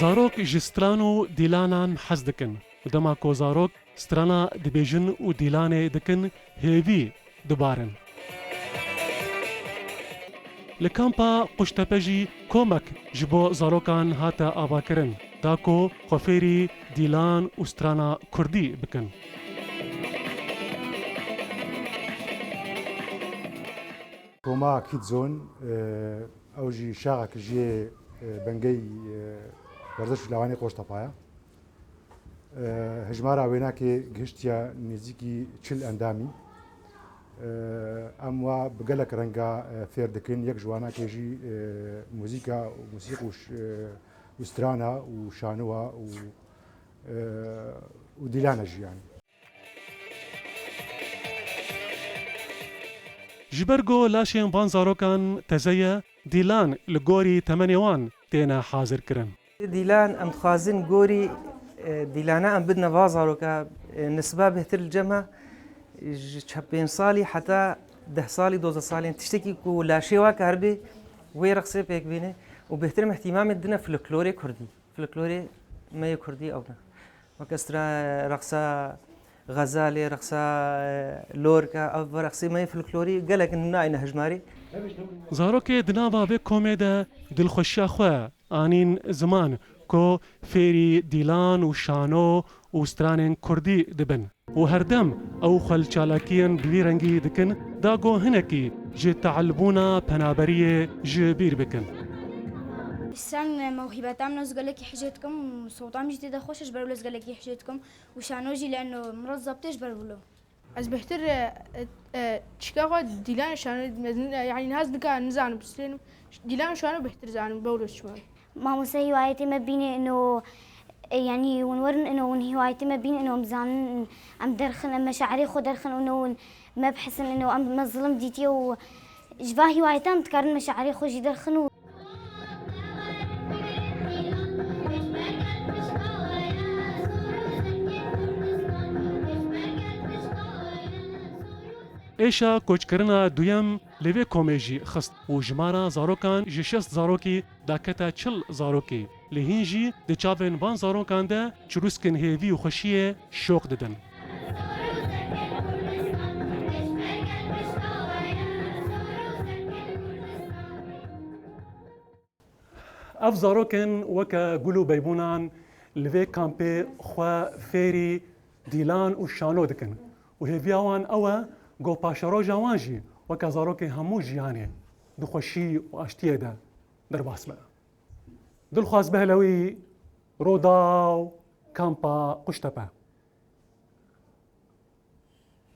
زارۆک ji stran û dîlanan hez dikin û dema ku zarok strana dibêjin û dîlanê dikin hêvî dibarin. Li kampa Quştepe jî komek ji bo zarokan hate avakirin da ku xwe fêrî dîlan û strana Kurdî bikin. کۆما کیتزۆن ئەو ژی شاغێکی ژێ بەنگەی وەرزش لاوانی قۆشتەپایە هژمارە وێناکێ گشتە نزیکی چل ئەندامی ئەم وا بگەلک ڕەنگە فێر دەکەن یەک جواناکێژی موزیکە و موسیق و سترانە و شانووە و دیلانە ژیان. Ji ber got laşên van zarokan teze ye, dîlan li gorî temenê wan têne hazirkirin. دیلان ام دخوازن گۆری دیلانە ئەم بدنە وا زارۆکە نسبە بهتر جەمە پێنج ساڵی حتا ده ساڵی دۆزە ساڵێن تشتێکی و لاشێوا کاربێ وێ رەقسێ پێک بێنێ و بهترم احتیمامێت دنە فلکلۆرێ کوردی فلکلۆرێ مەیە کوردی ئەوە وەکەسترا رەقسە غەزالێ رەقسە لۆرکە ئەو رەقسی مەیە فلکلۆری گەلێکن ناینە هەژماری Zarokê di nava vê komê de dilxweşiya xwe anîn ziman ku fêrî dîlan û şano û stranên Kurdî dibin û herdem ew xwelçalakiyên bi vî rengî dikin da got hinekî ji teelbûna penaberiyê ji bîr bikin. السن موهبتام ناس قالك حاجتكم وصوتام جديدة خوش اجبر ولا قالك حاجتكم وشانوجي لانه مرض تجبر له از بهتر تشكاغو ديلان شانو يعني ناس دكا نزان بس ديلان شانو بهتر زان بولش شوي ما مسوي هوايتي ما بين انه يعني ونورن انه هوايتي ما بين انه مزان ام درخن مشاعري خو درخن انه ما بحسن انه ام مظلم ديتي و جباه هوايتام تكرن مشاعري خو جي درخن Êşa koçkirina duyem li vê komê jî xist û jimara zarokan ji 6 zarokî dakete çil zarokê. Li hîn jî di çavên van zarokan de çirûskên hêvî û xweşiyê şoq didin. Ev zarokên weke gul û beybûnan li vê kampê xwe fêrî dîlan û şano dikin û hêviya wan ew e got paşeroja wan jî weke zarokê hemû jiyanê di xweşî û aştiyê de derbas be. Dilxwaz Behlewî, Rodaw, Kampa Quştepe.